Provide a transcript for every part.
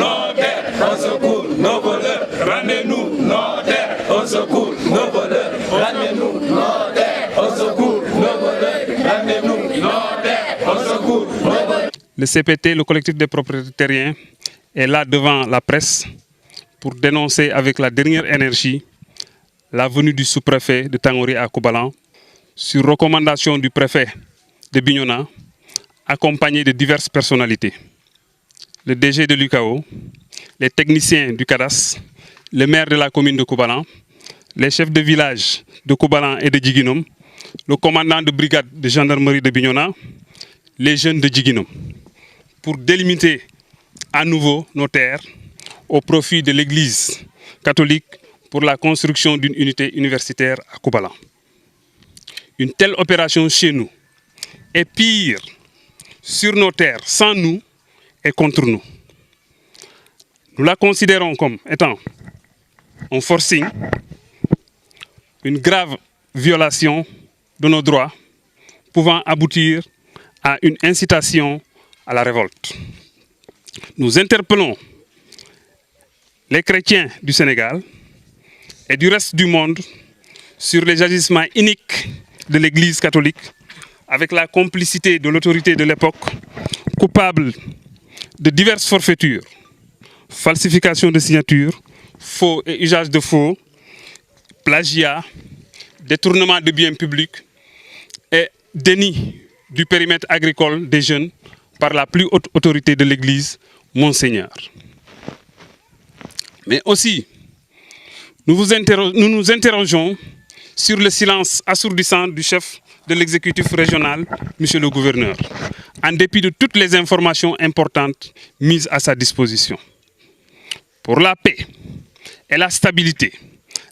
nos terres, au secours nos voleurs, ramenez-nous nos terres, au secours nos voleurs, ramenez-nous nos terres, au secours nos voleurs, ramenez-nous nos terres, au secours nos voleurs. Le CPT, le collectif des propriétaires terriens, est là devant la presse pour dénoncer avec la dernière énergie la venue du sous-préfet de Tangori à Koubalan sur recommandation du préfet de Bignona, accompagné de diverses personnalités. Le DG de l'UCAO, les techniciens du CADAS, le maire de la commune de Koubalan, les chefs de village de Koubalan et de Djiguinom, le commandant de brigade de gendarmerie de Bignona, les jeunes de Djiguinom, pour délimiter à nouveau nos terres au profit de l'Église catholique pour la construction d'une unité universitaire à Koubalan. Une telle opération chez nous est pire sur nos terres, sans nous et contre nous. Nous la considérons comme étant un forcing, une grave violation de nos droits, pouvant aboutir à une incitation à la révolte. Nous interpellons les chrétiens du Sénégal et du reste du monde sur les agissements iniques de l'Église catholique avec la complicité de l'autorité de l'époque, coupable de diverses forfaitures, falsification de signatures, faux et usage de faux, plagiat, détournement de biens publics et déni du périmètre agricole des jeunes par la plus haute autorité de l'Église, Monseigneur. Mais aussi, nous nous interrogeons sur le silence assourdissant du chef de l'exécutif régional, M. le gouverneur, en dépit de toutes les informations importantes mises à sa disposition. Pour la paix et la stabilité,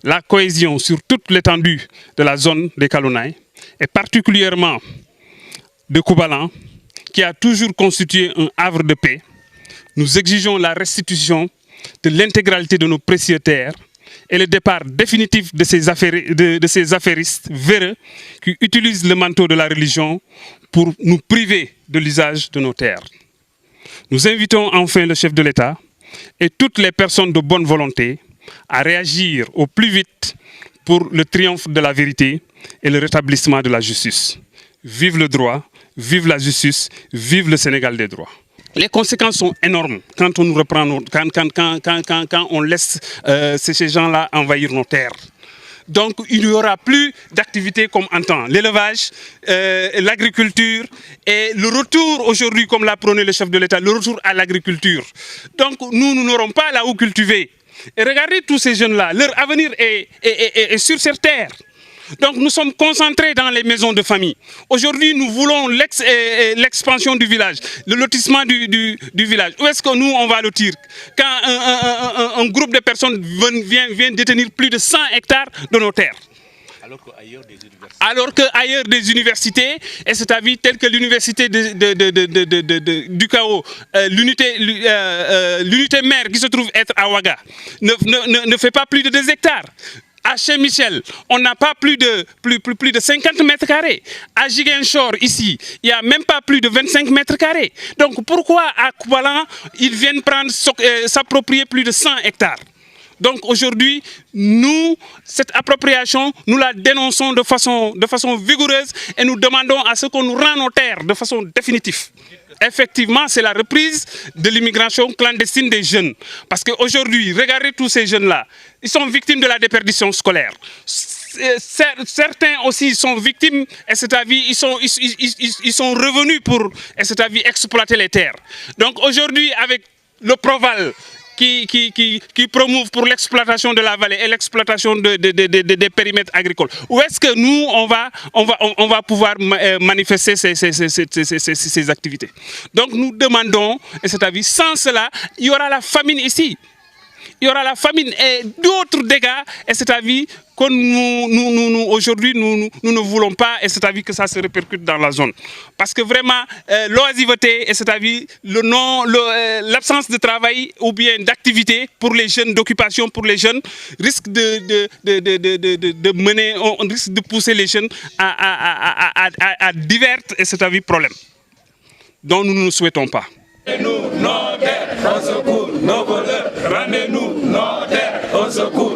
la cohésion sur toute l'étendue de la zone des Kalonaï, et particulièrement de Koubalan, qui a toujours constitué un havre de paix, nous exigeons la restitution de l'intégralité de nos précieuses terres et le départ définitif de ces affairistes véreux qui utilisent le manteau de la religion pour nous priver de l'usage de nos terres. Nous invitons enfin le chef de l'État et toutes les personnes de bonne volonté à réagir au plus vite pour le triomphe de la vérité et le rétablissement de la justice. Vive le droit, vive la justice, vive le Sénégal des droits. Les conséquences sont énormes quand on nous reprend, quand on laisse ces gens-là envahir nos terres. Donc il n'y aura plus d'activités comme antan. L'élevage, l'agriculture et le retour aujourd'hui, comme l'a prôné le chef de l'État, le retour à l'agriculture. Donc nous n'aurons pas là où cultiver. Et regardez tous ces jeunes-là, leur avenir est sur cette terre. Donc nous sommes concentrés dans les maisons de famille. Aujourd'hui, nous voulons l'expansion du village, le lotissement du village. Où est-ce que nous, on va lotir? Quand un groupe de personnes vient détenir plus de 100 hectares de nos terres. Alors qu'ailleurs des universités, et c'est à vie telle que l'université du Cao, l'unité mère qui se trouve être à Ouaga, ne fait pas plus de 2 hectares. À Saint-Michel, on n'a pas plus de 50 mètres carrés. À Ziguinchor, ici, il n'y a même pas plus de 25 mètres carrés. Donc pourquoi à Koubalan, ils viennent s'approprier plus de 100 hectares? Donc aujourd'hui, nous, cette appropriation, nous la dénonçons de façon vigoureuse et nous demandons à ce qu'on nous rende nos terres de façon définitive. Effectivement, c'est la reprise de l'immigration clandestine des jeunes. Parce qu'aujourd'hui, regardez tous ces jeunes-là, ils sont victimes de la déperdition scolaire. Certains aussi sont victimes, et c'est à vie, ils sont revenus pour, et c'est à vie, exploiter les terres. Donc aujourd'hui, avec le Proval, qui promouvent pour l'exploitation de la vallée et l'exploitation des périmètres agricoles. Où est-ce que nous, on va pouvoir manifester ces activités? Donc nous demandons, et c'est à vie, sans cela, il y aura la famine ici. Il y aura la famine et d'autres dégâts, et c'est à vie que nous aujourd'hui, nous ne voulons pas, et c'est à vie que ça se répercute dans la zone. Parce que vraiment, l'oisiveté, et c'est à vie, l'absence de travail ou bien d'activité pour les jeunes, d'occupation pour les jeunes, risque de mener, on risque de pousser les jeunes à divers, et c'est à vie, problèmes dont nous ne souhaitons pas. Et nous, nos terres, au secours. nos voleurs, rendez-nous nos terres, au secours